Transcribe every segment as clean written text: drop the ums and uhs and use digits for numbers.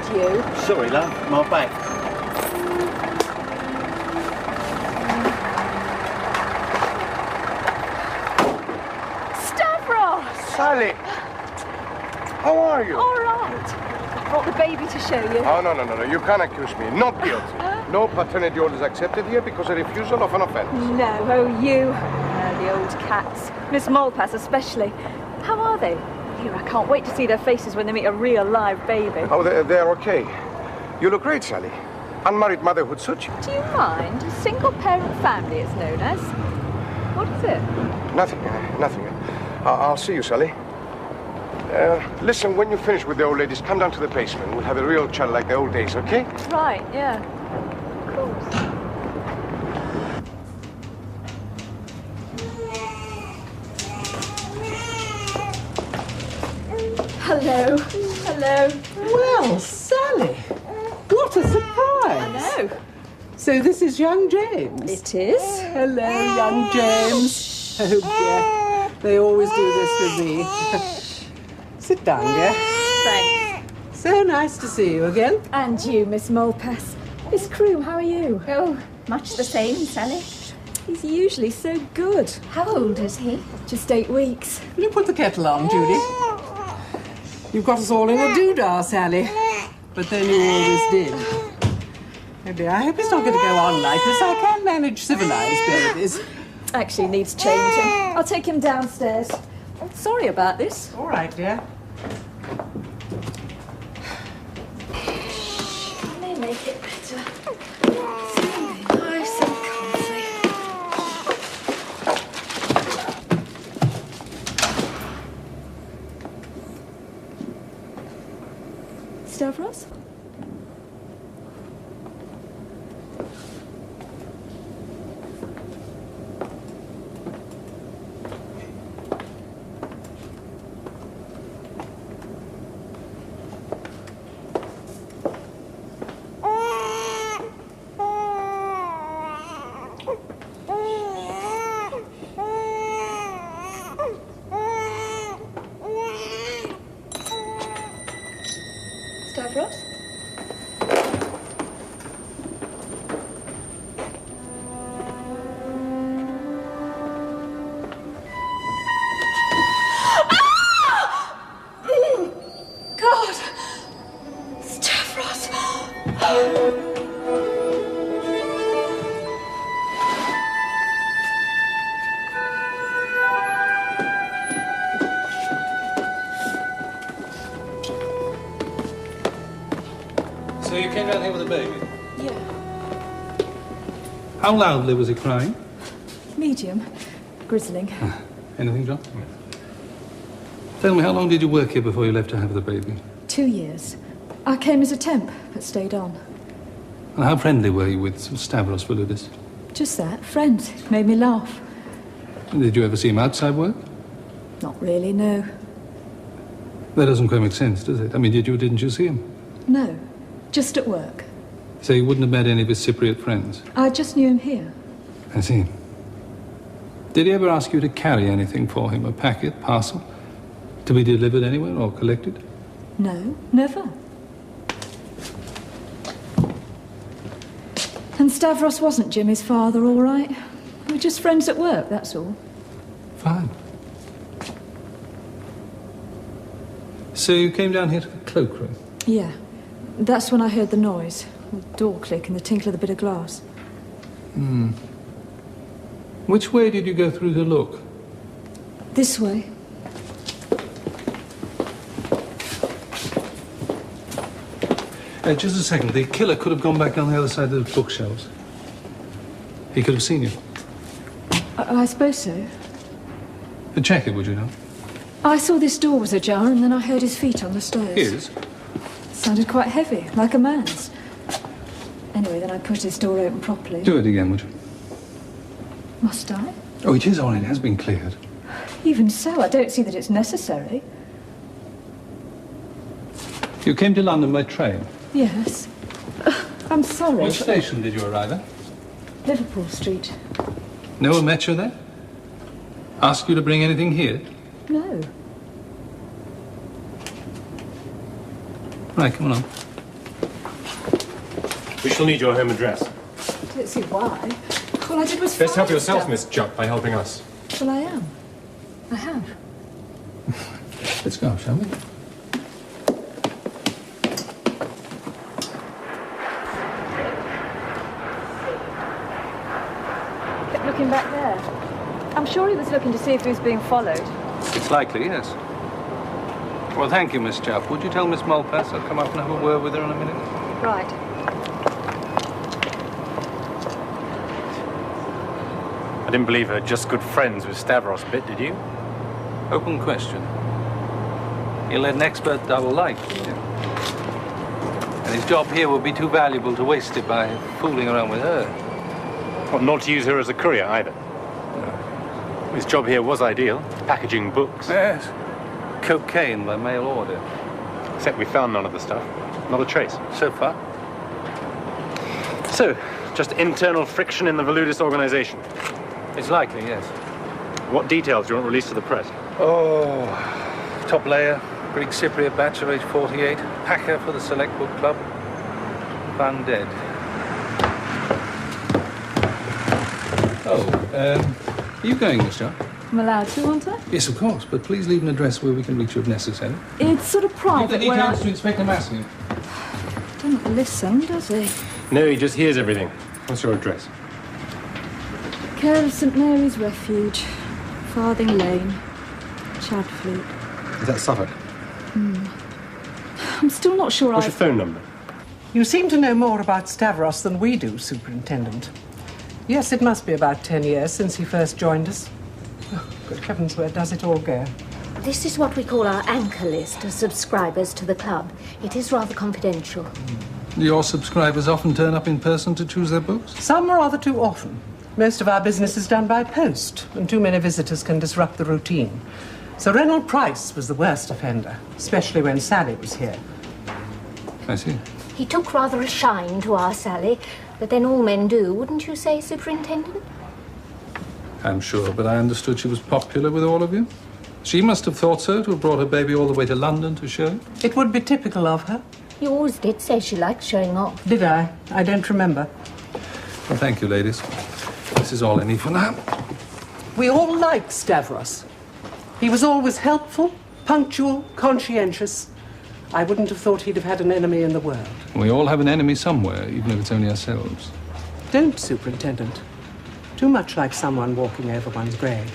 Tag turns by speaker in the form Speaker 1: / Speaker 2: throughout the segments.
Speaker 1: you.
Speaker 2: Sorry, love. My back.
Speaker 1: Stavros!
Speaker 3: Sally! How are you?
Speaker 1: All right. Brought the baby to show you.
Speaker 3: Oh, no. You can't accuse me. Not guilty. No paternity orders accepted here because a refusal of an offense.
Speaker 1: No, oh, you. The old cats. Miss Malpass especially. How are they? Here, I can't wait to see their faces when they meet a real live baby.
Speaker 3: Oh, they're okay. You look great, Sally. Unmarried motherhood suits you.
Speaker 1: Do you mind? A single-parent family, it's known as. What is it?
Speaker 3: Nothing. I'll see you, Sally. Listen, when you finish with the old ladies, come down to the basement. We'll have a real chat like the old days, okay?
Speaker 1: Right, yeah. Of course. Hello.
Speaker 4: Well, Sally, what a surprise.
Speaker 1: I know.
Speaker 4: So this is young James?
Speaker 1: It is.
Speaker 4: Hello, young James. Oh, dear. They always do this with me. Sit down, dear.
Speaker 1: Thanks.
Speaker 4: So nice to see you again.
Speaker 1: And you, Miss Malpass. Miss Croom, how are you?
Speaker 5: Oh, much the same, Sally.
Speaker 1: He's usually so good.
Speaker 5: How old is he?
Speaker 1: Just 8 weeks.
Speaker 4: Will you put the kettle on, Judy? You've got us all in a doodah, Sally. But then you always did. Oh dear, I hope it's not going to go on like this. I can manage civilized babies.
Speaker 1: Actually needs changing. I'll take him downstairs. Sorry about this.
Speaker 4: All right, dear.
Speaker 1: They make it better. It's really nice and comfy. Stavros? Stavros? God! Stavros!
Speaker 6: So you came down here with a baby?
Speaker 1: Yeah.
Speaker 6: How loudly was he crying?
Speaker 1: Medium. Grizzling.
Speaker 6: Anything, John? Tell me, how long did you work here before you left to have the baby?
Speaker 1: 2 years. I came as a temp, but stayed on.
Speaker 6: And how friendly were you with Stavros Voulidis?
Speaker 1: Just that. Friends. Made me laugh.
Speaker 6: Did you ever see him outside work?
Speaker 1: Not really, no.
Speaker 6: That doesn't quite make sense, does it? I mean, didn't you see him?
Speaker 1: No. Just at work.
Speaker 6: So you wouldn't have met any of his Cypriot friends?
Speaker 1: I just knew him here.
Speaker 6: I see. Did he ever ask you to carry anything for him? A packet, parcel? To be delivered anywhere or collected?
Speaker 1: No, never. And Stavros wasn't Jimmy's father, all right. We're just friends at work, that's all.
Speaker 6: Fine. So you came down here to the cloakroom?
Speaker 1: Yeah. That's when I heard the noise. The door click and the tinkle of the bit of glass.
Speaker 6: Which way did you go through to look?
Speaker 1: This way.
Speaker 6: Just a second. The killer could have gone back down the other side of the bookshelves. He could have seen you.
Speaker 1: I suppose so.
Speaker 6: Check it, would you know?
Speaker 1: I saw this door was ajar and then I heard his feet on the stairs.
Speaker 6: His?
Speaker 1: Sounded quite heavy, like a man's. Anyway, then I pushed this door open properly.
Speaker 6: Do it again, would you?
Speaker 1: Must I?
Speaker 6: Oh, it is on. It has been cleared.
Speaker 1: Even so, I don't see that it's necessary.
Speaker 6: You came to London by train?
Speaker 1: Yes. I'm sorry.
Speaker 6: Which station did you arrive at?
Speaker 1: Liverpool Street.
Speaker 6: No one met you there? Ask you to bring anything here?
Speaker 1: No.
Speaker 6: Right, come on.
Speaker 2: We shall need your home address.
Speaker 1: I don't see why. All I did was
Speaker 2: Best help
Speaker 1: find
Speaker 2: yourself,
Speaker 1: stuff.
Speaker 2: Miss Jupp, by helping us.
Speaker 1: Well, I am. I have.
Speaker 6: Let's go, shall we?
Speaker 1: Kept looking back there. I'm sure he was looking to see if he was being followed.
Speaker 6: It's likely, yes. Well, thank you, Miss Jupp. Would you tell Miss Malpass I'll come up and have a word with her in a minute?
Speaker 1: Right.
Speaker 2: I didn't believe her just good friends with Stavros a bit, did you?
Speaker 6: Open question. He led an expert double life, didn't you? And his job here would be too valuable to waste it by fooling around with her.
Speaker 2: Well, not to use her as a courier, either. No. His job here was ideal, packaging books.
Speaker 6: Yes. Cocaine by mail order.
Speaker 2: Except we found none of the stuff. Not a trace.
Speaker 6: So far.
Speaker 2: So, just internal friction in the Veludis organization.
Speaker 6: It's likely, yes.
Speaker 2: What details do you want released to the press?
Speaker 6: Oh, top layer, Greek Cypriot bachelor, age 48, packer for the Select Book Club, found dead. Oh, are you going, Miss Jupp?
Speaker 1: I'm allowed to, aren't I?
Speaker 6: Yes, of course, but please leave an address where we can reach you if necessary.
Speaker 1: It's sort of private.
Speaker 6: Give the details to Inspector Massey.
Speaker 1: Doesn't listen, does he?
Speaker 2: No, he just hears everything. What's your address?
Speaker 1: Care of St Mary's Refuge, Farthing Lane, Chadfleet.
Speaker 2: Is that Suffolk?
Speaker 1: I'm still not sure
Speaker 2: What's your phone number?
Speaker 4: You seem to know more about Stavros than we do, Superintendent. Yes, it must be about 10 years since he first joined us. Oh, good heavens, where does it all go?
Speaker 7: This is what we call our anchor list of subscribers to the club. It is rather confidential.
Speaker 6: Your subscribers often turn up in person to choose their books?
Speaker 4: Some rather too often. Most of our business is done by post, and too many visitors can disrupt the routine. Sir Reynold Price was the worst offender, especially when Sally was here.
Speaker 6: I see.
Speaker 7: He took rather a shine to our Sally, but then all men do, wouldn't you say, Superintendent?
Speaker 6: I'm sure, but I understood she was popular with all of you. She must have thought so, to have brought her baby all the way to London to show it.
Speaker 4: It would be typical of her.
Speaker 7: You always did say she liked showing off.
Speaker 4: Did I? I don't remember.
Speaker 6: Well, thank you, ladies. This is all I need for now.
Speaker 4: We all liked Stavros. He was always helpful, punctual, conscientious. I wouldn't have thought he'd have had an enemy in the world.
Speaker 6: We all have an enemy somewhere, even if it's only ourselves.
Speaker 4: Don't, Superintendent. Too much like someone walking over one's grave.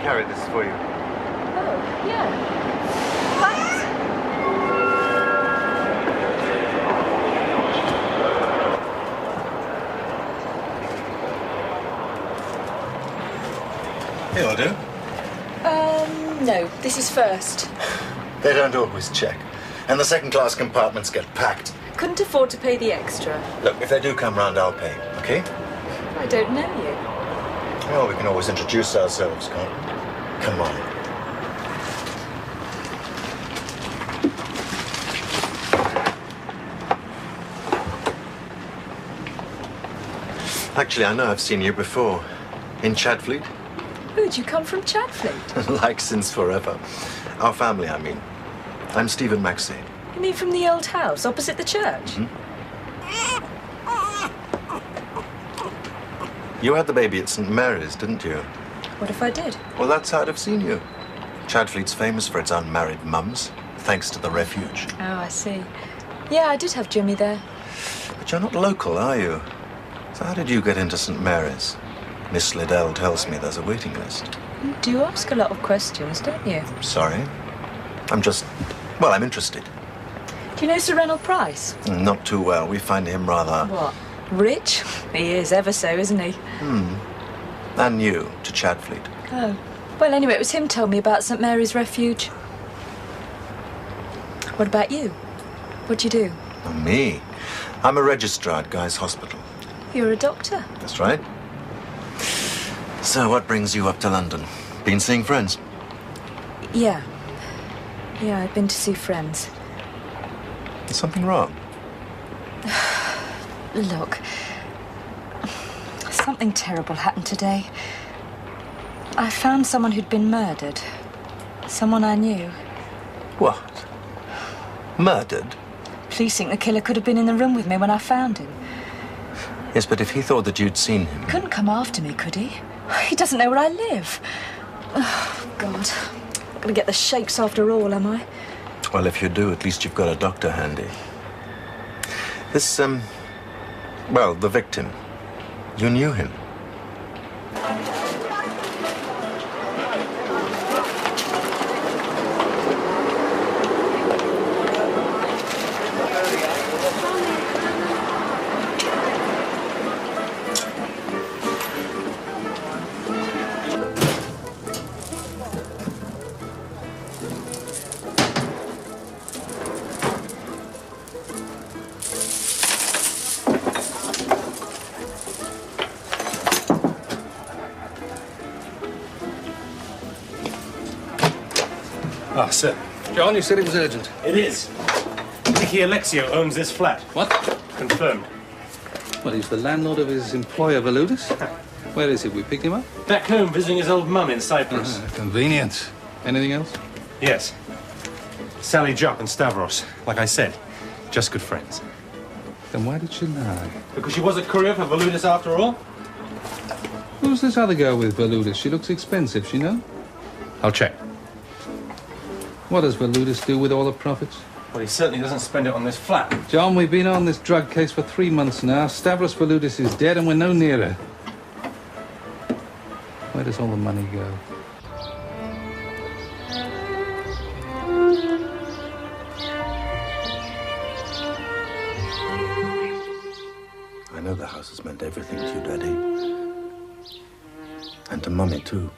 Speaker 3: Carry this for you.
Speaker 1: Oh, yeah. Thanks.
Speaker 8: It'll do.
Speaker 1: No, this is first.
Speaker 8: They don't always check. And the second-class compartments get packed.
Speaker 1: Couldn't afford to pay the extra.
Speaker 8: Look, if they do come round, I'll pay, okay?
Speaker 1: I don't know you.
Speaker 8: Well, we can always introduce ourselves, can't we? Come on. Actually, I know I've seen you before. In Chadfleet.
Speaker 1: Who'd you come from Chadfleet?
Speaker 8: Like since forever. Our family, I mean. I'm Stephen Maxey.
Speaker 1: You mean from the old house opposite the church?
Speaker 8: You had the baby at St Mary's, didn't you?
Speaker 1: What if I did?
Speaker 8: Well, that's how I'd have seen you. Chadfleet's famous for its unmarried mums. thanks to the refuge.
Speaker 1: Oh, I see. Yeah, I did have Jimmy there.
Speaker 8: But you're not local, are you? So how did you get into St. Mary's? Miss Liddell tells me there's a waiting list.
Speaker 1: You do ask a lot of questions, don't you?
Speaker 8: Sorry. I'm interested.
Speaker 1: Do you know Sir Reynold Price?
Speaker 8: Not too well. We find him rather...
Speaker 1: What? Rich? He is, ever so, isn't he?
Speaker 8: And new to Chadfleet.
Speaker 1: Oh. Well, anyway, it was him told me about St. Mary's Refuge. What about you? What do you do?
Speaker 8: Oh, me? I'm a registrar at Guy's Hospital.
Speaker 1: You're a doctor.
Speaker 8: That's right. So what brings you up to London? Been seeing friends?
Speaker 1: Yeah. Yeah, I've been to see friends.
Speaker 8: Is something wrong?
Speaker 1: Look, something terrible happened today. I found someone who'd been murdered. Someone I knew.
Speaker 8: What? Murdered?
Speaker 1: Police think the killer could have been in the room with me when I found him.
Speaker 8: Yes, but if he thought that you'd seen him...
Speaker 1: Couldn't come after me, could he? He doesn't know where I live. Oh, God. I'm gonna get the shakes after all, am I?
Speaker 8: Well, if you do, at least you've got a doctor handy. This, the victim. You knew him.
Speaker 2: Ah, sir.
Speaker 6: John, you said it was urgent.
Speaker 2: It is. Nicky Alexio owns this flat.
Speaker 6: What?
Speaker 2: Confirmed.
Speaker 6: Well, he's the landlord of his employer, Valutis. Where is he? We picked him up?
Speaker 2: Back home visiting his old mum in Cyprus.
Speaker 6: Convenient. Anything else?
Speaker 2: Yes. Sally Jopp and Stavros. Like I said, just good friends.
Speaker 6: Then why did she lie?
Speaker 2: Because she was a courier for Valutis after all?
Speaker 6: Who's this other girl with Valutis? She looks expensive, you know?
Speaker 2: I'll check.
Speaker 6: What does Valutis do with all the profits?
Speaker 2: Well, he certainly doesn't spend it on this flat.
Speaker 6: John, we've been on this drug case for 3 months now. Stavros Valutis is dead and we're no nearer. Where does all the money go?
Speaker 8: I know the house has meant everything to you, Daddy. And to Mummy, too.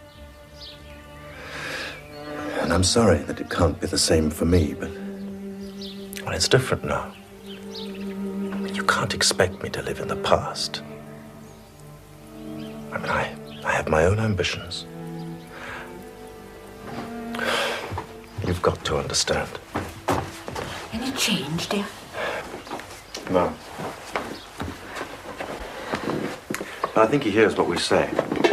Speaker 8: And I'm sorry that it can't be the same for me, but... Well, it's different now. You can't expect me to live in the past. I mean, I have my own ambitions. You've got to understand.
Speaker 5: Any change, dear?
Speaker 8: No. I think he hears what we say.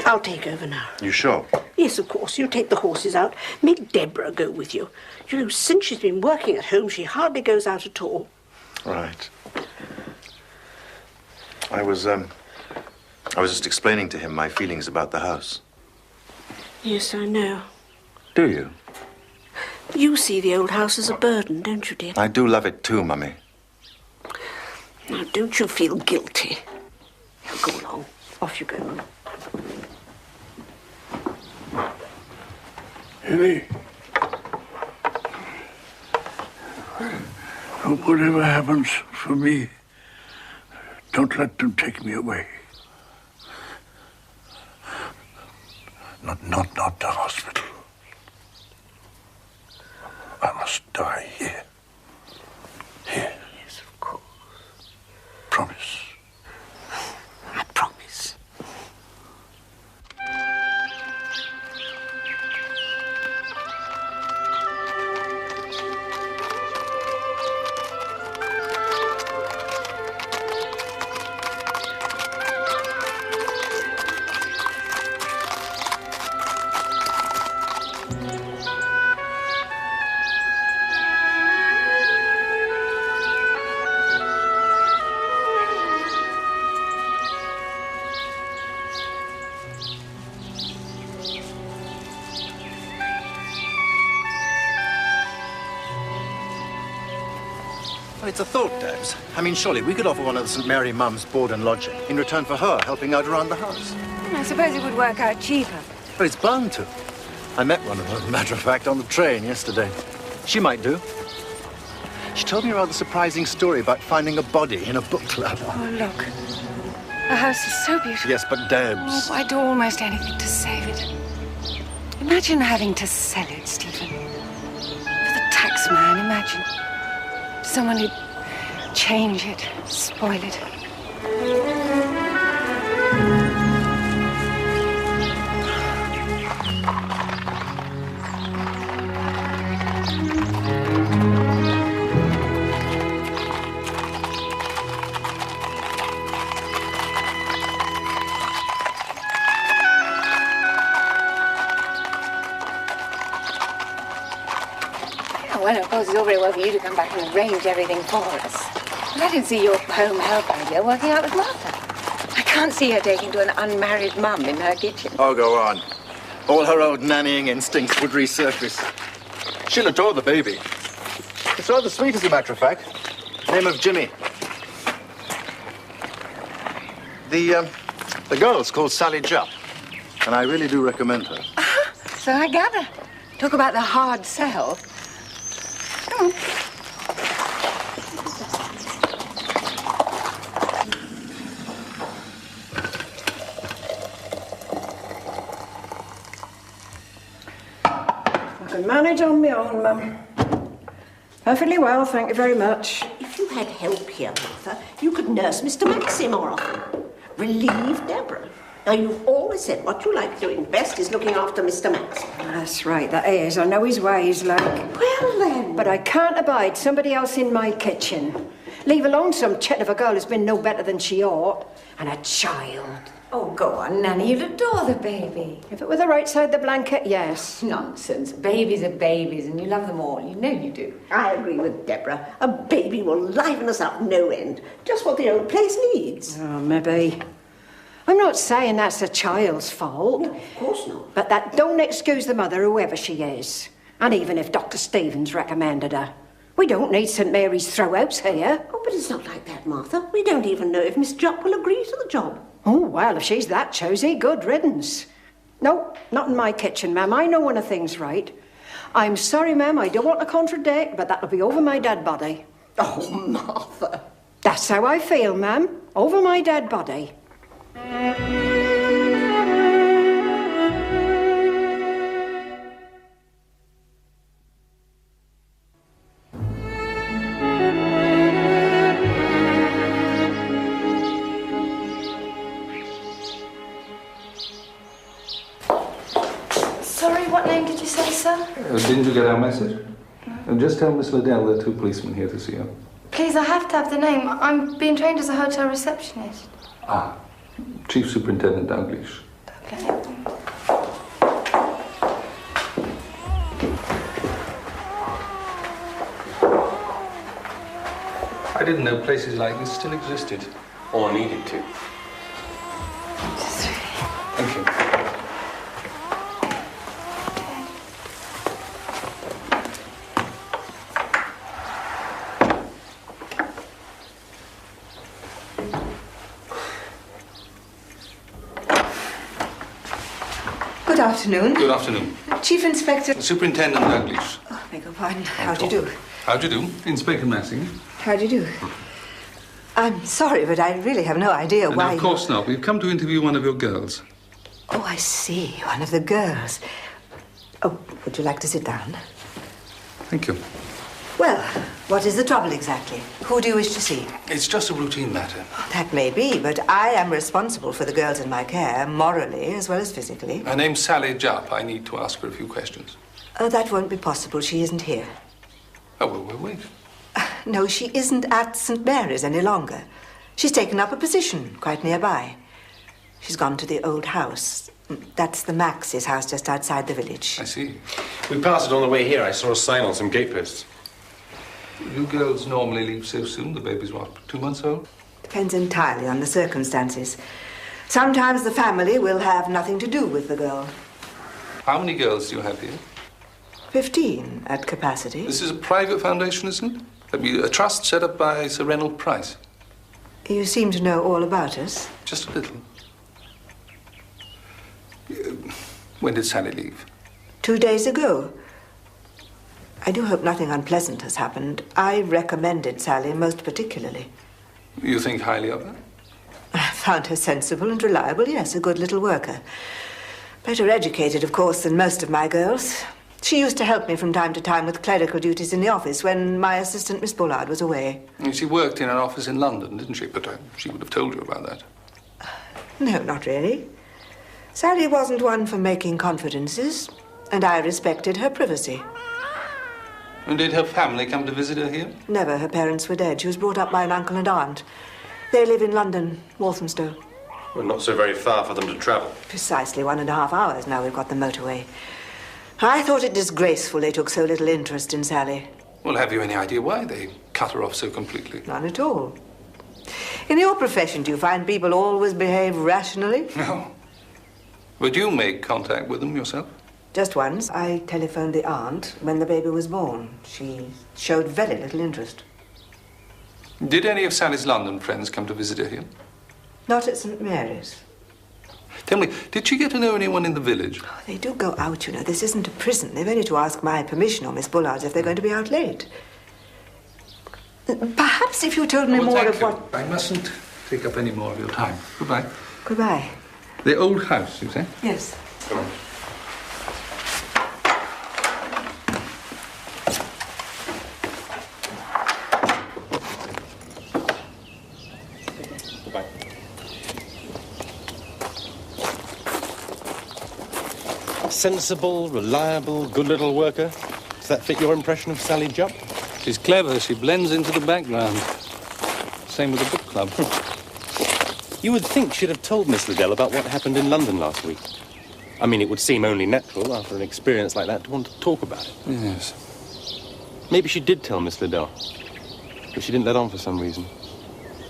Speaker 9: I'll take over now.
Speaker 8: You sure?
Speaker 9: Yes, of course. You take the horses out. Make Deborah go with you. You know, since she's been working at home, she hardly goes out at all.
Speaker 8: Right. I was just explaining to him my feelings about the house.
Speaker 9: Yes, I know.
Speaker 8: Do you?
Speaker 9: You see the old house as a burden, don't you, dear?
Speaker 8: I do love it too, Mummy.
Speaker 9: Now, don't you feel guilty? Now, go along. Off you go.
Speaker 10: Hilly, whatever happens for me, don't let them take me away. Not the hospital. I must die here. Here.
Speaker 9: Yes, of course.
Speaker 10: Promise.
Speaker 9: I promise.
Speaker 8: Well, it's a thought, Debs. I mean, surely we could offer one of the St. Mary Mum's board and lodging in return for her helping out around the house.
Speaker 5: I suppose it would work out cheaper.
Speaker 8: But it's bound to. I met one of them, as a matter of fact, on the train yesterday. She might do. She told me a rather surprising story about finding a body in a book club.
Speaker 5: Oh, look. The house is so beautiful.
Speaker 8: Yes, but Debs...
Speaker 5: Oh, I'd do almost anything to save it. Imagine having to sell it, Stephen. For the tax man, imagine. Someone who'd change it, spoil it. Well, of course, it's all very well for you to come back and arrange everything for us. But I don't see your home help idea working out with Martha. I can't see her taking to an unmarried mum in her kitchen.
Speaker 8: Oh, go on. All her old nannying instincts would resurface. She'll adore the baby. It's rather sweet, as a matter of fact. Name of Jimmy. The girl's called Sally Jupp, and I really do recommend her.
Speaker 5: So I gather. Talk about the hard sell. Come on.
Speaker 11: I can manage on my own, Mum. Perfectly well, thank you very much.
Speaker 9: If you had help here, Martha, you could nurse Mr. Maxim more often. Relieve Deborah. Now, you've always said what you like doing best is looking after Mr. Maxim.
Speaker 11: That's right, that is. I know his ways, like.
Speaker 9: Well, then.
Speaker 11: But I can't abide somebody else in my kitchen. Leave alone some chit of a girl who's been no better than she ought. And a child.
Speaker 5: Oh, go on, Nanny. You'd adore the baby.
Speaker 11: If it were the right side of the blanket, yes.
Speaker 5: Nonsense. Babies are babies, and you love them all. You know you do.
Speaker 9: I agree with Deborah. A baby will liven us up no end. Just what the old place needs.
Speaker 11: Oh, maybe. I'm not saying that's the child's fault.
Speaker 9: No, of course not.
Speaker 11: But that don't excuse the mother, whoever she is. And even if Dr. Stevens recommended her. We don't need St. Mary's throwouts here.
Speaker 9: Oh, but it's not like that, Martha. We don't even know if Miss Jupp will agree to the job.
Speaker 11: Oh, well, if she's that choosy, good riddance. No, not in my kitchen, ma'am. I know when a thing's right. I'm sorry, ma'am, I don't want to contradict, but that'll be over my dead body.
Speaker 9: Oh, Martha.
Speaker 11: That's how I feel, ma'am. Over my dead body.
Speaker 12: Sorry, what name did you say, sir?
Speaker 6: Didn't you get our message? Just tell Miss Liddell there are 2 policemen here to see her.
Speaker 12: Please, I have to have the name. I'm being trained as a hotel receptionist.
Speaker 6: Ah, Chief Superintendent Dalglish. I didn't know places like this still existed.
Speaker 2: Or needed to.
Speaker 6: Thank you.
Speaker 5: Good afternoon.
Speaker 6: Good afternoon.
Speaker 5: Chief Inspector...
Speaker 6: Superintendent Dalglish.
Speaker 5: Oh, beg your pardon. How do you do?
Speaker 6: How do you do? Inspector Massing.
Speaker 5: How do you do? I'm sorry, but I really have no idea why...
Speaker 6: No, of course not. We've come to interview one of your girls.
Speaker 5: Oh, I see. One of the girls. Oh, would you like to sit down?
Speaker 6: Thank you.
Speaker 5: Well, what is the trouble exactly? Who do you wish to see?
Speaker 6: It's just a routine matter.
Speaker 5: That may be, but I am responsible for the girls in my care, morally as well as physically.
Speaker 6: Her name's Sally Jupp. I need to ask her a few questions.
Speaker 5: Oh, that won't be possible. She isn't here.
Speaker 6: Oh, well, we'll wait.
Speaker 5: No, she isn't at St. Mary's any longer. She's taken up a position quite nearby. She's gone to the old house. That's the Max's house just outside the village.
Speaker 6: I see.
Speaker 2: We passed it on the way here. I saw a sign on some gateposts.
Speaker 6: You girls normally leave so soon? The baby's what, 2 months old?
Speaker 5: Depends entirely on the circumstances. Sometimes the family will have nothing to do with the girl.
Speaker 6: How many girls do you have here?
Speaker 5: 15 at capacity.
Speaker 6: This is a private foundation, isn't it? Have you a trust set up by Sir Reynold Price?
Speaker 13: You seem to know all about us.
Speaker 6: Just a little. When did Sally leave?
Speaker 13: 2 days ago. I do hope nothing unpleasant has happened. I recommended Sally most particularly.
Speaker 6: You think highly of her?
Speaker 13: I found her sensible and reliable, yes, a good little worker. Better educated, of course, than most of my girls. She used to help me from time to time with clerical duties in the office when my assistant, Miss Bullard, was away.
Speaker 6: She worked in an office in London, didn't she? But she would have told you about that.
Speaker 13: No, not really. Sally wasn't one for making confidences, and I respected her privacy.
Speaker 6: And did her family come to visit her here?
Speaker 13: Never. Her parents were dead. She was brought up by an uncle and aunt. They live in London, Walthamstow.
Speaker 14: Well, not so very far for them to travel.
Speaker 13: Precisely 1.5 hours now we've got the motorway. I thought it disgraceful they took so little interest in Sally.
Speaker 6: Well, have you any idea why they cut her off so completely?
Speaker 13: None at all. In your profession, do you find people always behave rationally?
Speaker 6: No. Would you make contact with them yourself?
Speaker 13: Just once. I telephoned the aunt when the baby was born. She showed very little interest.
Speaker 6: Did any of Sally's London friends come to visit her here?
Speaker 13: Not at St. Mary's.
Speaker 6: Tell me, did she get to know anyone in the village?
Speaker 13: Oh, they do go out, you know. This isn't a prison. They've only to ask my permission or Miss Bullard's if they're going to be out late. Perhaps if you told me more of what...
Speaker 6: I mustn't take up any more of your time. Goodbye.
Speaker 13: Goodbye.
Speaker 6: The old house, you say?
Speaker 13: Yes.
Speaker 6: Come on.
Speaker 14: Sensible, reliable, good little worker. Does that fit your impression of Sally Jupp?
Speaker 6: She's clever. She blends into the background. Same with the book club.
Speaker 14: You would think she'd have told Miss Liddell about what happened in London last week. I mean, it would seem only natural after an experience like that to want to talk about it.
Speaker 6: Yes.
Speaker 14: Maybe she did tell Miss Liddell, but she didn't let on for some reason.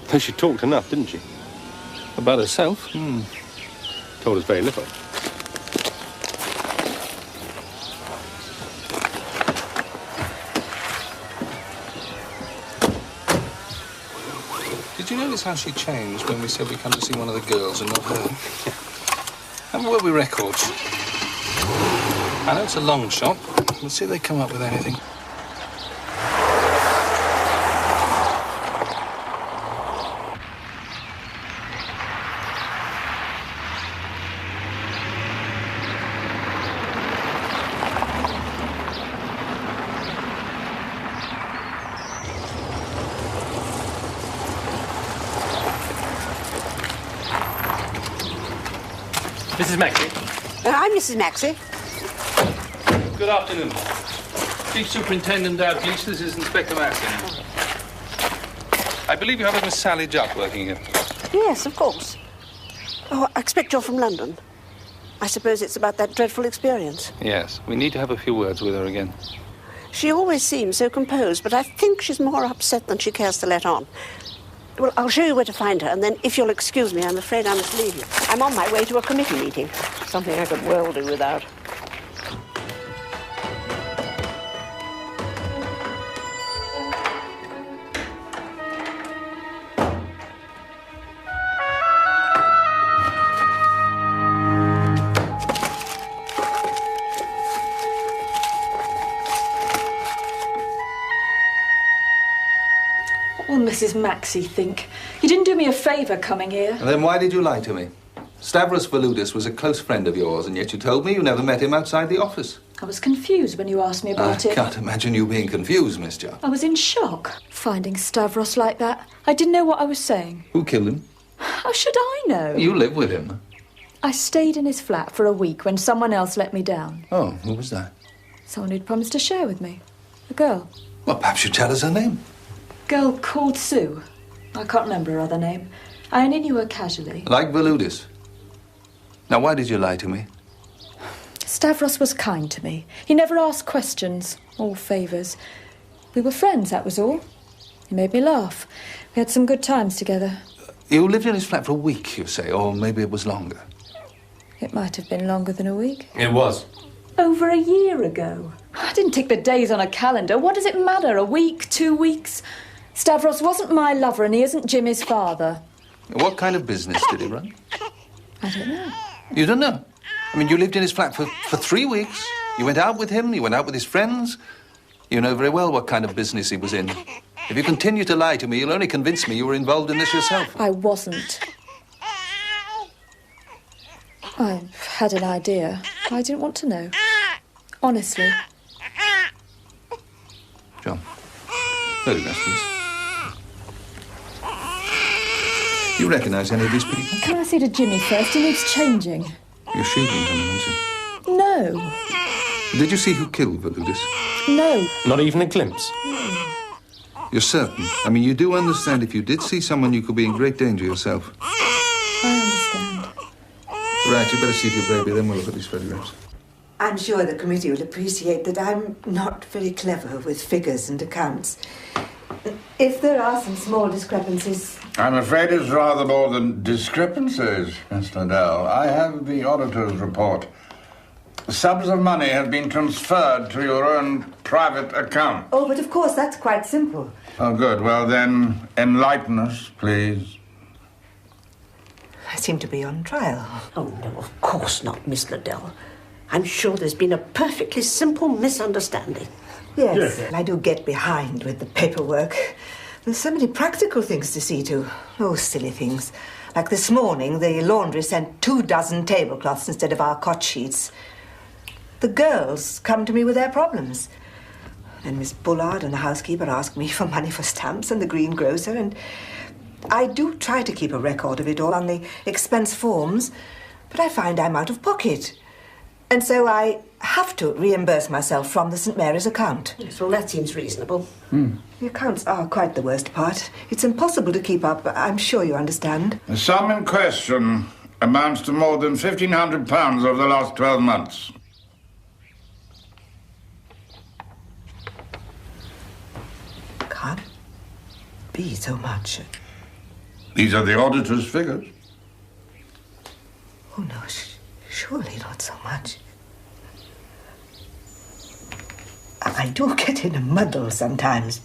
Speaker 14: Though she talked enough, didn't she?
Speaker 6: About herself?
Speaker 14: Told us very little.
Speaker 6: Did you notice how she changed when we said we come to see one of the girls and not her? And were we records? I know it's a long shot. Let's see if they come up with anything.
Speaker 2: Mrs. Maxey.
Speaker 9: I'm Mrs. Maxey.
Speaker 6: Good afternoon. Chief Superintendent Dalglish, this is Inspector Maxey. I believe you have a Miss Sally Jupp working here.
Speaker 9: Yes, of course. Oh, I expect you're from London. I suppose it's about that dreadful experience.
Speaker 6: Yes, we need to have a few words with her again.
Speaker 9: She always seems so composed, but I think she's more upset than she cares to let on. Well, I'll show you where to find her, and then if you'll excuse me, I'm afraid I must leave you. I'm on my way to a committee meeting. Something I could well do without.
Speaker 1: What will Mrs. Maxey think? You didn't do me a favour coming here.
Speaker 6: And then why did you lie to me? Stavros Voludis was a close friend of yours, and yet you told me you never met him outside the office.
Speaker 1: I was confused when you asked me about it.
Speaker 6: I can't imagine you being confused, Miss Jupp.
Speaker 1: I was in shock, finding Stavros like that. I didn't know what I was saying.
Speaker 6: Who killed him?
Speaker 1: How should I know?
Speaker 6: You live with him.
Speaker 1: I stayed in his flat for a week when someone else let me down.
Speaker 6: Oh, who was that?
Speaker 1: Someone who'd promised to share with me. A girl.
Speaker 6: Well, perhaps you'd tell us her name.
Speaker 1: Girl called Sue. I can't remember her other name. I only knew her casually.
Speaker 6: Like Voludis. Now, why did you lie to me?
Speaker 1: Stavros was kind to me. He never asked questions or favours. We were friends, that was all. He made me laugh. We had some good times together.
Speaker 6: You lived in his flat for a week, you say, or maybe it was longer.
Speaker 1: It might have been longer than a week.
Speaker 14: It was.
Speaker 1: Over a year ago. I didn't tick the days on a calendar. What does it matter? A week, 2 weeks? Stavros wasn't my lover and he isn't Jimmy's father.
Speaker 6: What kind of business did he run?
Speaker 1: I don't know.
Speaker 6: You don't know? I mean, you lived in his flat for 3 weeks. You went out with him, you went out with his friends. You know very well what kind of business he was in. If you continue to lie to me, you'll only convince me you were involved in this yourself.
Speaker 1: I wasn't. I had an idea. I didn't want to know. Honestly.
Speaker 6: John, photographs, please. You recognise any of these people?
Speaker 1: Can I see to Jimmy first? He needs changing.
Speaker 6: You're shielding him, aren't you?
Speaker 1: No.
Speaker 6: Did you see who killed Voludis?
Speaker 1: No.
Speaker 14: Not even a glimpse?
Speaker 6: You're certain? I mean, you do understand if you did see someone, you could be in great danger yourself.
Speaker 1: I understand.
Speaker 6: Right, you better see your baby, then we'll look at these photographs.
Speaker 13: I'm sure the committee will appreciate that I'm not very clever with figures and accounts. If there are some small discrepancies...
Speaker 10: I'm afraid it's rather more than discrepancies, Miss Liddell. I have the auditor's report. Sums of money have been transferred to your own private account.
Speaker 13: Oh, but of course, that's quite simple.
Speaker 10: Oh, good. Well, then, enlighten us, please.
Speaker 13: I seem to be on trial.
Speaker 9: Oh, no, of course not, Miss Liddell. I'm sure there's been a perfectly simple misunderstanding.
Speaker 13: Yes, I do get behind with the paperwork. There's so many practical things to see to. Oh, silly things. Like this morning, the laundry sent 24 tablecloths instead of our cot sheets. The girls come to me with their problems. And Miss Bullard and the housekeeper ask me for money for stamps and the greengrocer, and I do try to keep a record of it all on the expense forms, but I find I'm out of pocket. And so I have to reimburse myself from the St. Mary's account.
Speaker 9: Yes, well, that seems reasonable.
Speaker 13: The accounts are quite the worst part. It's impossible to keep up, I'm sure you understand.
Speaker 10: The sum in question amounts to more than £1,500 over the last 12 months.
Speaker 13: Can't be so much.
Speaker 10: These are the auditor's figures.
Speaker 13: Oh, no, surely not so much. I do get in a muddle sometimes.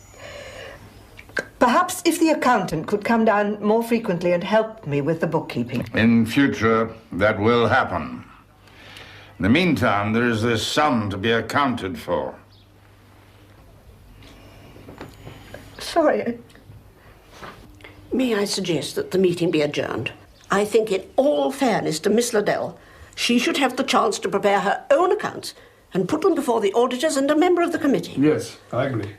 Speaker 13: Perhaps if the accountant could come down more frequently and help me with the bookkeeping.
Speaker 10: In future, that will happen. In the meantime, there is this sum to be accounted for.
Speaker 13: Sorry.
Speaker 9: May I suggest that the meeting be adjourned? I think in all fairness to Miss Liddell, she should have the chance to prepare her own accounts and put them before the auditors and a member of the committee.
Speaker 10: Yes, I agree.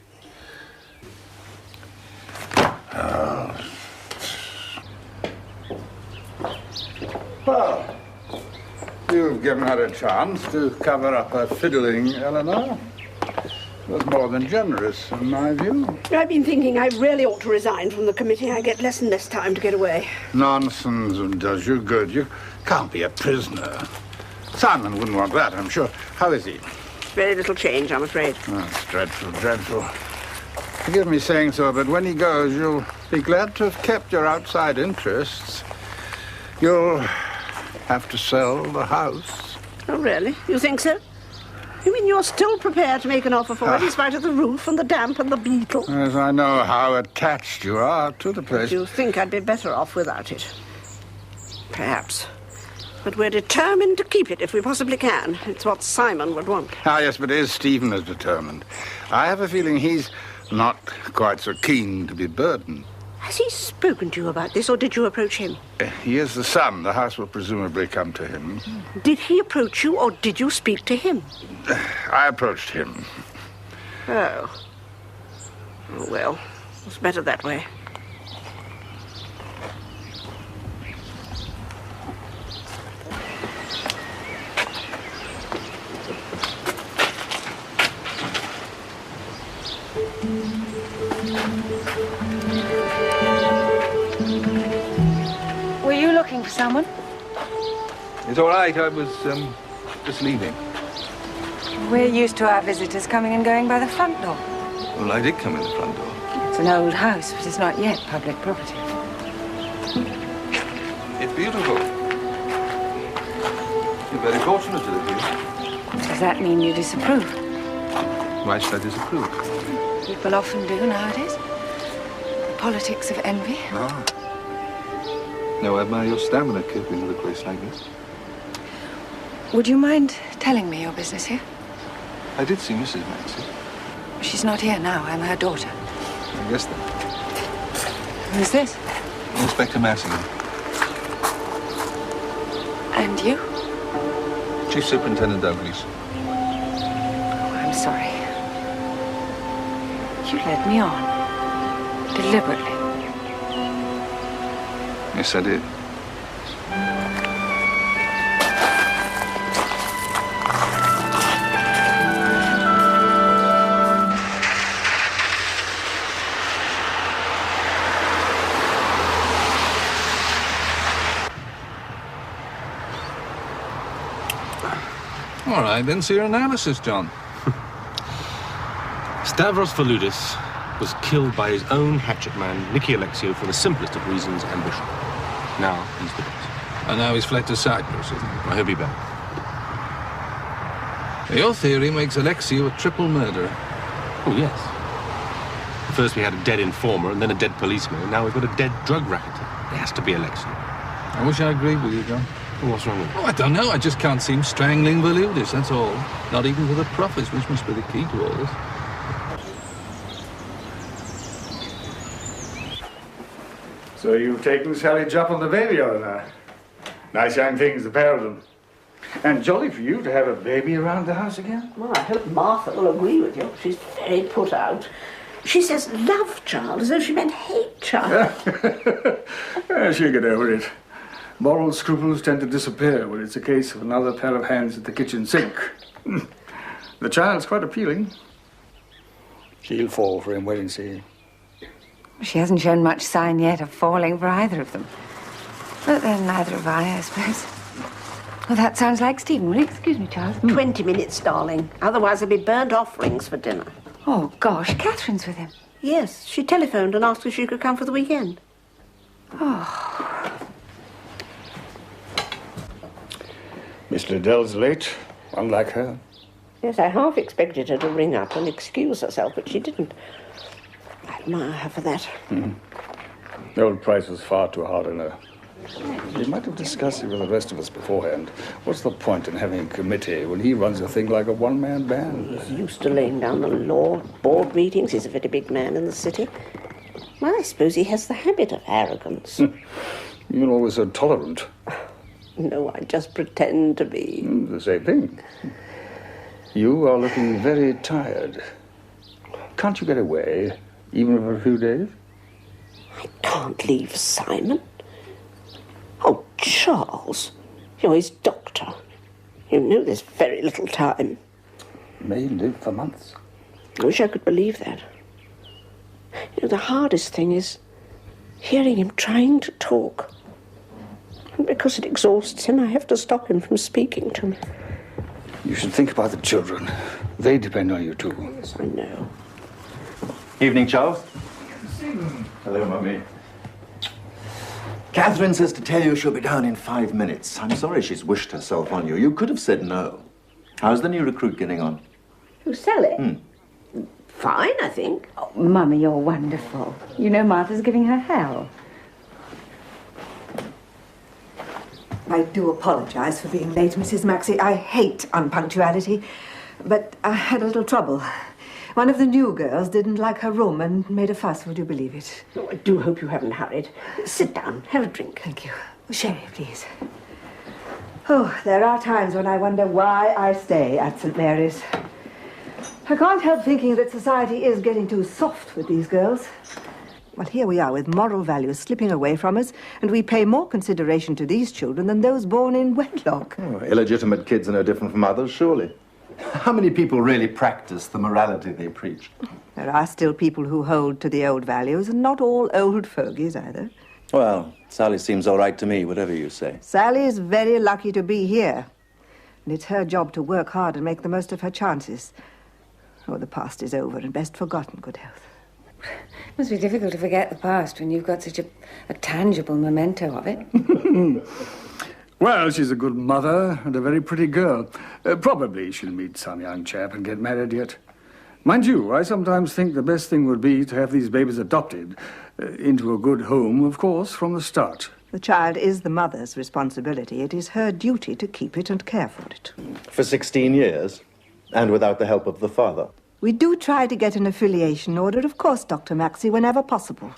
Speaker 10: Well, you've given her a chance to cover up her fiddling, Eleanor. It was more than generous, in my view.
Speaker 9: I've been thinking I really ought to resign from the committee. I get less and less time to get away.
Speaker 10: Nonsense does you good. You can't be a prisoner. Simon wouldn't want that, I'm sure. How is he?
Speaker 9: Very little change, I'm afraid.
Speaker 10: Oh, it's dreadful, dreadful. Forgive me saying so, but when he goes, you'll be glad to have kept your outside interests. You'll have to sell the house.
Speaker 9: Oh, really? You think so? You mean you're still prepared to make an offer for it, in spite of the roof and the damp and the beetle?
Speaker 10: As I know how attached you are to the place.
Speaker 9: But you think I'd be better off without it? Perhaps. But we're determined to keep it if we possibly can. It's what Simon would want.
Speaker 10: Ah, yes, but is Stephen as determined? I have a feeling he's not quite so keen to be burdened.
Speaker 9: Has he spoken to you about this, or did you approach him?
Speaker 10: He is the son. The house will presumably come to him.
Speaker 9: Did he approach you, or did you speak to him?
Speaker 10: I approached him.
Speaker 9: Oh. Oh, well, it's better that way.
Speaker 5: Were you looking for someone?
Speaker 6: It's all right, I was, just leaving.
Speaker 5: We're used to our visitors coming and going by the front door.
Speaker 6: Well, I did come in the front door.
Speaker 5: It's an old house, but it's not yet public property.
Speaker 6: It's beautiful. You're very fortunate to live here.
Speaker 5: It Does that mean you disapprove?
Speaker 6: Why should I disapprove?
Speaker 5: People often do nowadays. The politics of envy.
Speaker 6: Ah. No, I admire your stamina coping with a place like this.
Speaker 5: Would you mind telling me your business here?
Speaker 6: I did see Mrs. Maxey.
Speaker 5: She's not here now. I'm her daughter.
Speaker 6: I guess that.
Speaker 5: Who's this?
Speaker 6: Inspector Massey.
Speaker 5: And you?
Speaker 6: Chief Superintendent Douglas.
Speaker 5: Oh, I'm sorry. You led me on. Deliberately.
Speaker 6: Yes, I did. All right, then, see your analysis, John.
Speaker 14: Stavros Voulidis was killed by his own hatchet man, Nicky Alexiou, for the simplest of reasons, ambition. Now he's the boss.
Speaker 6: And now he's fled to Cyprus, isn't he?
Speaker 14: Well, he'll be back.
Speaker 6: Your theory makes Alexiou a triple murderer.
Speaker 14: Oh, yes. First we had a dead informer and then a dead policeman, and now we've got a dead drug racketer. It has to be Alexiou.
Speaker 6: I wish I agreed with you, John.
Speaker 14: Well, what's wrong with it?
Speaker 6: Oh, I don't know. I just can't see him strangling Voulidis, that's all. Not even for the profits, which must be the key to all this.
Speaker 10: So you've taken Sally Jupp and the baby out of now. Nice young things, the pair of them. And jolly for you to have a baby around the house again.
Speaker 9: Well, I hope Martha will agree with you. She's very put out. She says love child as though she meant hate child.
Speaker 10: She'll get over it. Moral scruples tend to disappear when it's a case of another pair of hands at the kitchen sink. The child's quite appealing. She'll fall for him, wait and see.
Speaker 5: She hasn't shown much sign yet of falling for either of them. But then neither have I suppose. Well, that sounds like Stephen. Will you excuse me, Charles?
Speaker 9: 20 minutes, darling. Otherwise there'll be burnt offerings for dinner.
Speaker 5: Oh, gosh, Catherine's with him.
Speaker 9: Yes, she telephoned and asked if she could come for the weekend.
Speaker 5: Oh.
Speaker 10: Miss Liddell's late, unlike her.
Speaker 9: Yes, I half expected her to ring up and excuse herself, but she didn't. I admire her for that.
Speaker 10: The old Price was far too hard on her. You might have discussed it with the rest of us beforehand. What's the point in having a committee when he runs a thing like a one-man band?
Speaker 9: He's used to laying down the law, board meetings. He's a very big man in the city. Well, I suppose he has the habit of arrogance.
Speaker 10: You're always so tolerant.
Speaker 9: No, I just pretend to be.
Speaker 10: The same thing. You are looking very tired. Can't you get away, even for a few days?
Speaker 9: I can't leave Simon. Oh, Charles, you're his doctor. You know there's very little time.
Speaker 10: May live for months.
Speaker 9: I wish I could believe that. You know, the hardest thing is hearing him trying to talk. And because it exhausts him, I have to stop him from speaking to me.
Speaker 10: You should think about the children. They depend on you, too.
Speaker 9: Yes, I know.
Speaker 8: Evening, Charles. Hello, Mummy. Catherine says to tell you she'll be down in 5 minutes. I'm sorry she's wished herself on you. You could have said no. How's the new recruit getting on?
Speaker 9: Who, Sally? Fine, I think.
Speaker 5: Oh, Mummy, you're wonderful. You know Martha's giving her hell.
Speaker 13: I do apologise for being late, Mrs. Maxey. I hate unpunctuality. But I had a little trouble. One of the new girls didn't like her room and made a fuss, would you believe it?
Speaker 9: Oh, I do hope you haven't hurried. Sit down, have a drink.
Speaker 13: Thank you. Sherry, please. Oh, there are times when I wonder why I stay at St. Mary's. I can't help thinking that society is getting too soft with these girls. Well, here we are with moral values slipping away from us, and we pay more consideration to these children than those born in wedlock.
Speaker 8: Oh, illegitimate kids are no different from others, surely. How many people really practice the morality they preach?
Speaker 13: There are still people who hold to the old values, and not all old fogies either.
Speaker 8: Well, Sally seems all right to me, whatever you say.
Speaker 13: Sally is very lucky to be here. And it's her job to work hard and make the most of her chances. Oh, the past is over and best forgotten, good health.
Speaker 5: It must be difficult to forget the past when you've got such a tangible memento of it.
Speaker 10: Well, she's a good mother and a very pretty girl. Probably she'll meet some young chap and get married yet. Mind you, I sometimes think the best thing would be to have these babies adopted into a good home, of course, from the start.
Speaker 13: The child is the mother's responsibility. It is her duty to keep it and care for it.
Speaker 8: For 16 years? And without the help of the father?
Speaker 13: We do try to get an affiliation order, of course, Dr. Maxey, whenever possible.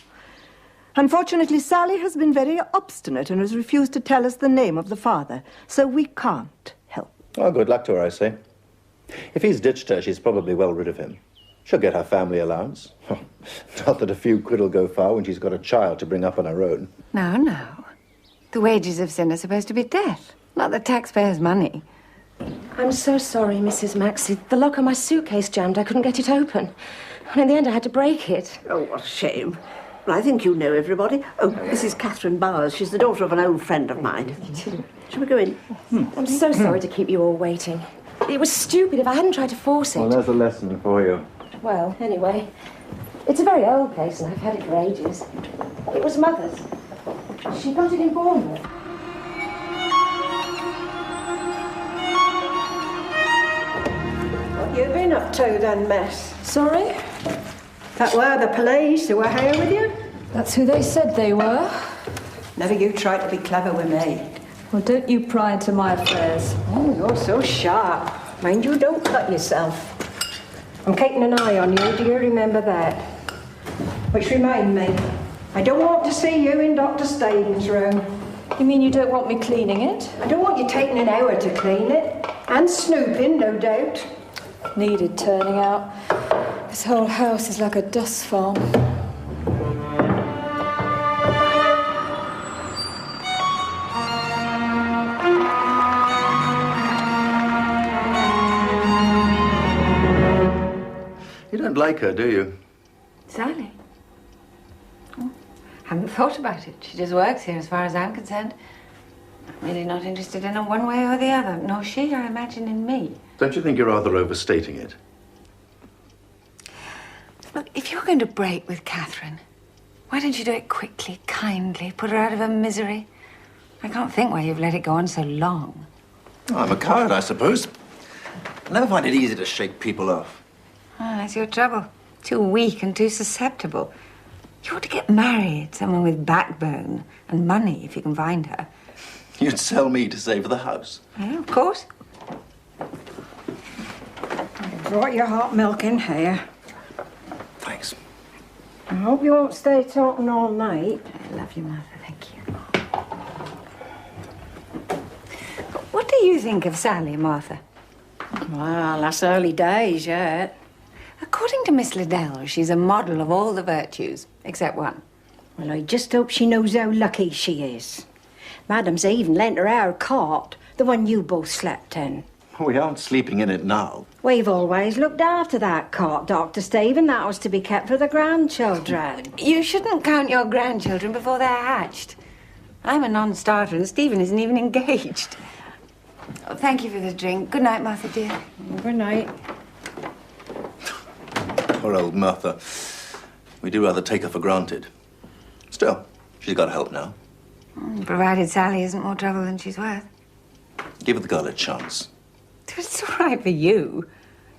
Speaker 13: Unfortunately, Sally has been very obstinate and has refused to tell us the name of the father, so we can't help.
Speaker 8: Oh, good luck to her, I say. If he's ditched her, she's probably well rid of him. She'll get her family allowance. Not that a few quid will go far when she's got a child to bring up on her own.
Speaker 5: No, no. The wages of sin are supposed to be death, not the taxpayers' money.
Speaker 11: I'm so sorry, Mrs. Maxey. The lock on my suitcase jammed. I couldn't get it open. And in the end, I had to break it.
Speaker 9: Oh, what a shame. Well, I think you know everybody. Oh, this is Catherine Bowers. She's the daughter of an old friend of mine. Shall we go in?
Speaker 11: I'm so sorry to keep you all waiting. It was stupid if I hadn't tried to force it.
Speaker 8: Well, there's a lesson for you.
Speaker 11: Well, anyway, it's a very old place and I've had it for ages. It was Mother's. She got it in Bournemouth. What you been up to then, miss?
Speaker 1: Sorry?
Speaker 11: That were the police who were here with you?
Speaker 1: That's who they said they were.
Speaker 11: Never you tried to be clever with me.
Speaker 1: Well, don't you pry into my affairs.
Speaker 11: Oh, you're so sharp. Mind you, don't cut yourself. I'm keeping an eye on you, do you remember that? Which remind me, I don't want to see you in Dr. Stevens' room.
Speaker 1: You mean you don't want me cleaning it?
Speaker 11: I don't want you taking an hour to clean it. And snooping, no doubt.
Speaker 1: Needed turning out. This whole house is like a dust farm.
Speaker 8: You don't like her, do you?
Speaker 5: Sally? Oh, haven't thought about it. She just works here as far as I'm concerned. I'm really not interested in her one way or the other. Nor she, I imagine, in me.
Speaker 8: Don't you think you're rather overstating it?
Speaker 5: Look, if you're going to break with Catherine, why don't you do it quickly, kindly, put her out of her misery? I can't think why you've let it go on so long.
Speaker 8: Oh, I'm a coward, I suppose. I never find it easy to shake people off.
Speaker 5: Ah, that's your trouble. Too weak and too susceptible. You ought to get married, someone with backbone and money, if you can find her.
Speaker 8: You'd sell me to save the house.
Speaker 5: Yeah, of course.
Speaker 11: I brought your hot milk in here.
Speaker 8: Thanks.
Speaker 11: I hope you won't stay talking all night.
Speaker 5: I love you, Mother. Thank you. What do you think of Sally, Martha?
Speaker 11: Well, that's early days yet.
Speaker 5: According to Miss Liddell, she's a model of all the virtues, except one.
Speaker 11: Well, I just hope she knows how lucky she is. Madam's even lent her our cot, the one you both slept in.
Speaker 8: We aren't sleeping in it now.
Speaker 11: We've always looked after that cot, Dr. Stephen. That was to be kept for the grandchildren.
Speaker 5: You shouldn't count your grandchildren before they're hatched. I'm a non-starter and Stephen isn't even engaged. Oh, thank you for the drink. Good night, Martha, dear.
Speaker 11: Good night.
Speaker 8: Poor old Martha. We do rather take her for granted. Still, she's got help now.
Speaker 5: Provided Sally isn't more trouble than she's worth.
Speaker 8: Give the girl a chance.
Speaker 5: It's all right for you.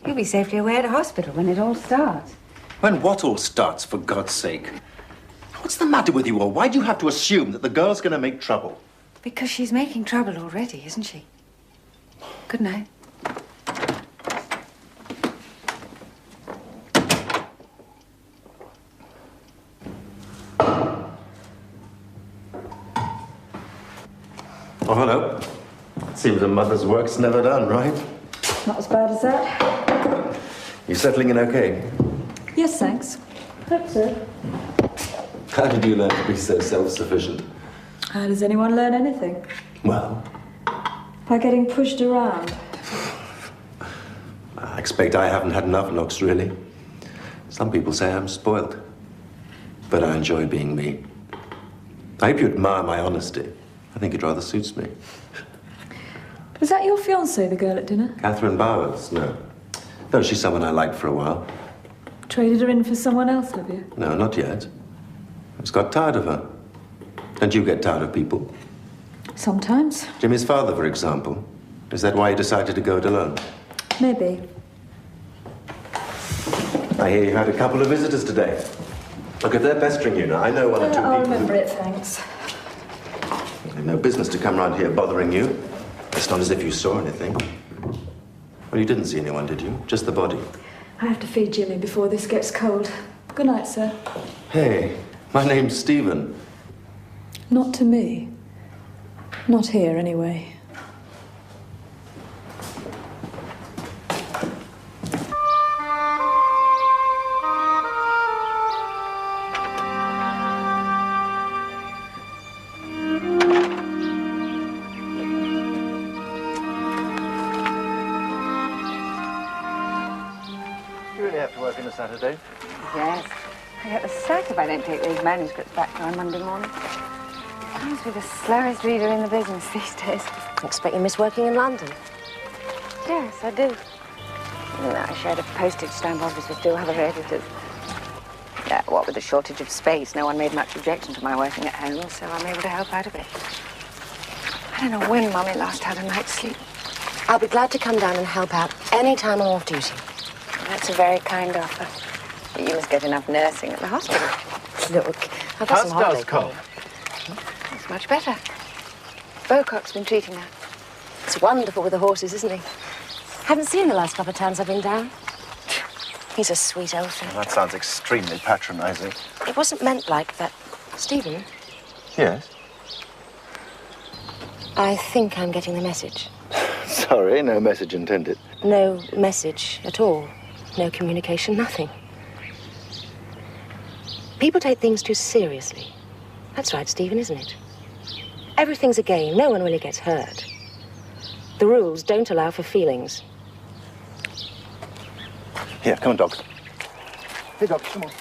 Speaker 5: You'll be safely away at a hospital when it all starts.
Speaker 8: When what all starts, for God's sake? What's the matter with you all? Why do you have to assume that the girl's going to make trouble?
Speaker 5: Because she's making trouble already, isn't she? Good night.
Speaker 8: Oh, hello. Seems a mother's work's never done, right?
Speaker 1: Not as bad as that.
Speaker 8: You settling in okay?
Speaker 1: Yes, thanks. Hope so.
Speaker 8: How did you learn to be so self-sufficient?
Speaker 1: How does anyone learn anything?
Speaker 8: Well,
Speaker 1: By getting pushed around.
Speaker 8: I expect I haven't had enough knocks, really. Some people say I'm spoiled. But I enjoy being me. I hope you admire my honesty. I think it rather suits me.
Speaker 1: Was that your fiancée, the girl at dinner?
Speaker 8: Catherine Bowers? No. No, she's someone I liked for a while.
Speaker 1: Traded her in for someone else, have you?
Speaker 8: No, not yet. I just got tired of her. Don't you get tired of people?
Speaker 1: Sometimes.
Speaker 8: Jimmy's father, for example. Is that why you decided to go it alone?
Speaker 1: Maybe.
Speaker 8: I hear you had a couple of visitors today. Look, if they're pestering you now, I know one or two people.
Speaker 1: I'll remember it, thanks.
Speaker 8: They've no business to come round here bothering you. It's not as if you saw anything. Well, you didn't see anyone, did you? Just the body.
Speaker 1: I have to feed Jimmy before this gets cold. Good night, sir.
Speaker 8: Hey, my name's Stephen.
Speaker 1: Not to me. Not here, anyway.
Speaker 15: Saturday?
Speaker 5: Yes. I get the sack if I don't take these manuscripts back by Monday morning. I must be the slowest reader in the business these days.
Speaker 7: I expect you miss working in London.
Speaker 5: Yes, I do. I shared a postage stamp office with 2 other editors. Yeah, what with the shortage of space, no one made much objection to my working at home, so I'm able to help out a bit. I don't know when Mummy last had a night's sleep.
Speaker 7: I'll be glad to come down and help out any time I'm off duty.
Speaker 5: That's a very kind offer. But you must get enough nursing at the hospital.
Speaker 7: Look, I've got some holiday
Speaker 15: Cole?
Speaker 5: That's much better. Bocock's been treating her.
Speaker 7: It's wonderful with the horses, isn't he? Haven't seen the last couple of times I've been down. He's a sweet old thing.
Speaker 15: Well, that sounds extremely patronizing.
Speaker 7: It wasn't meant like that. Stephen?
Speaker 15: Yes?
Speaker 7: I think I'm getting the message.
Speaker 15: Sorry, no message intended.
Speaker 7: No message at all. No communication, nothing. People take things too seriously. That's right, Stephen, isn't it? Everything's a game. No one really gets hurt. The rules don't allow for feelings.
Speaker 15: Here, come on, Doc. Here, Doc, come on.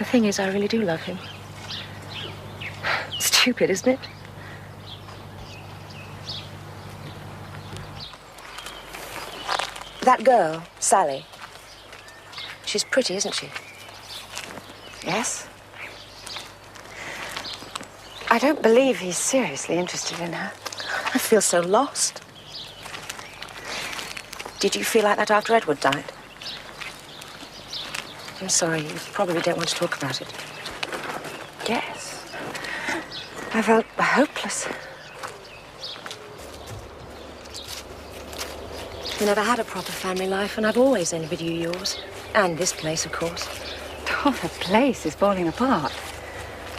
Speaker 7: The thing is, I really do love him. Stupid, isn't it? That girl, Sally. She's pretty, isn't she?
Speaker 5: Yes. I don't believe he's seriously interested in her.
Speaker 7: I feel so lost. Did you feel like that after Edward died? I'm sorry, you probably don't want to talk about it.
Speaker 5: Yes. I felt hopeless.
Speaker 7: You never had a proper family life, and I've always envied you yours. And this place, of course.
Speaker 5: Oh, the place is falling apart.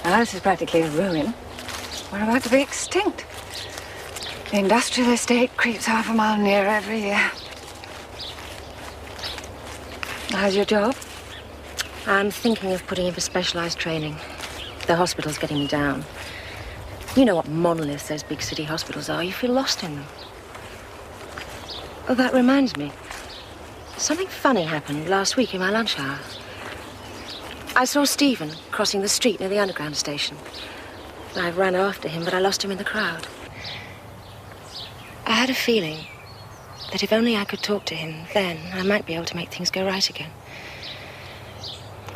Speaker 5: The house is practically a ruin. We're about to be extinct. The industrial estate creeps half a mile nearer every year. How's your job?
Speaker 7: I'm thinking of putting in for specialized training. The hospital's getting me down. You know what monoliths those big city hospitals are. You feel lost in them. Oh, that reminds me. Something funny happened last week in my lunch hour. I saw Stephen crossing the street near the underground station. I ran after him, but I lost him in the crowd. I had a feeling that if only I could talk to him, then I might be able to make things go right again.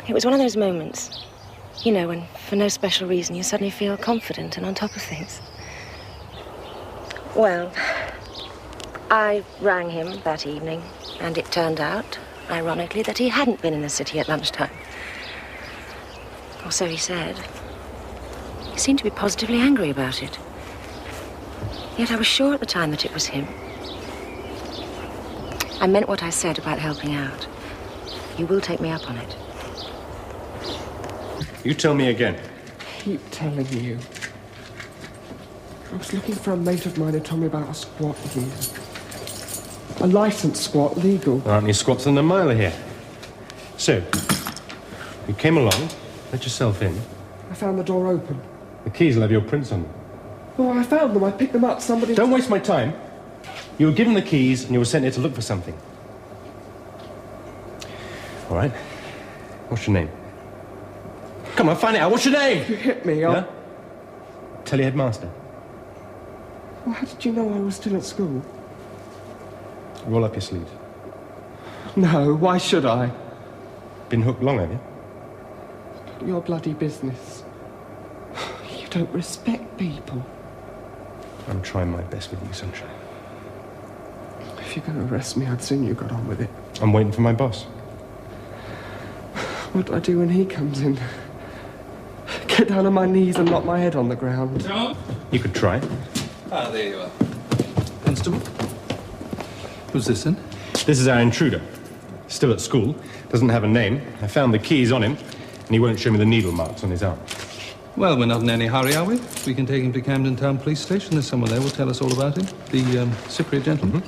Speaker 7: It was one of those moments, you know, when for no special reason you suddenly feel confident and on top of things. Well, I rang him that evening, and it turned out, ironically, that he hadn't been in the city at lunchtime. Or so he said. He seemed to be positively angry about it. Yet I was sure at the time that it was him. I meant what I said about helping out. You will take me up on it.
Speaker 2: You tell me again.
Speaker 16: Keep telling you. I was looking for a mate of mine who told me about a squat here. A licensed squat, legal.
Speaker 2: There aren't any squats in a mile here. So, you came along, let yourself in.
Speaker 16: I found the door open.
Speaker 2: The keys will have your prints on them.
Speaker 16: Oh, I found them. I picked them up. Somebody...
Speaker 2: Don't waste my time. You were given the keys and you were sent here to look for something. All right. What's your name? Come on, find it out. What's your name?
Speaker 16: You hit me. Yeah?
Speaker 2: Tell your headmaster.
Speaker 16: Well, how did you know I was still at school?
Speaker 2: Roll up your sleeves.
Speaker 16: No, why should I?
Speaker 2: Been hooked long, have you?
Speaker 16: Your bloody business. You don't respect people.
Speaker 2: I'm trying my best with you, Sunshine.
Speaker 16: If you're going to arrest me, I'd sooner you got on with it.
Speaker 2: I'm waiting for my boss.
Speaker 16: What do I do when he comes in? Get down on my knees and knock my head on the ground.
Speaker 2: You could try.
Speaker 6: Ah, there you are. Constable? Who's this then?
Speaker 2: This is our intruder. Still at school. Doesn't have a name. I found the keys on him, and he won't show me the needle marks on his arm.
Speaker 6: Well, we're not in any hurry, are we? We can take him to Camden Town Police Station. There's someone there who will tell us all about him. The Cypriot gentleman.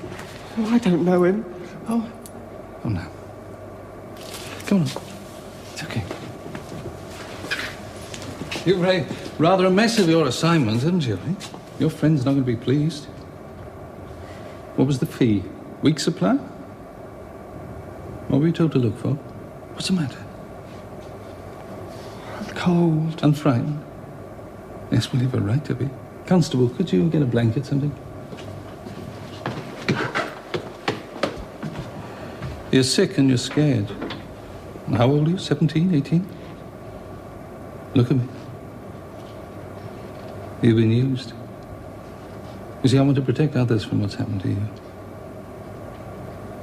Speaker 16: Oh, I don't know him.
Speaker 6: Oh no. Come on. It's okay. You've made rather a mess of your assignment, haven't you? Eh? Your friend's not going to be pleased. What was the fee? Week supply? What were you told to look for? What's the matter?
Speaker 16: I'm cold.
Speaker 6: And frightened? Yes, well, you've a right to be. Constable, could you get a blanket, something? You're sick and you're scared. And how old are you? 17, 18? Look at me. You've been used. You see, I want to protect others from what's happened to you.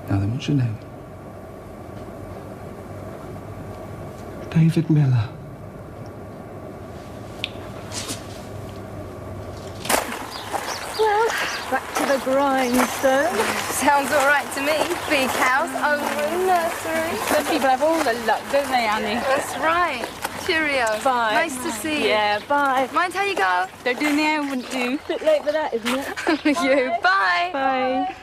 Speaker 6: Now then, what's your name?
Speaker 16: David Miller.
Speaker 12: Well, back to the grindstone. Sounds all right to me. Big house, over a nursery.
Speaker 17: Some people have all the luck, don't they, Annie?
Speaker 12: That's right. Cheerio.
Speaker 17: Bye.
Speaker 12: Nice to see you.
Speaker 17: Yeah, bye.
Speaker 12: Mind how you go?
Speaker 17: They're doing the I wouldn't do.
Speaker 12: Bit late for that, isn't it? You. Bye.
Speaker 17: Bye.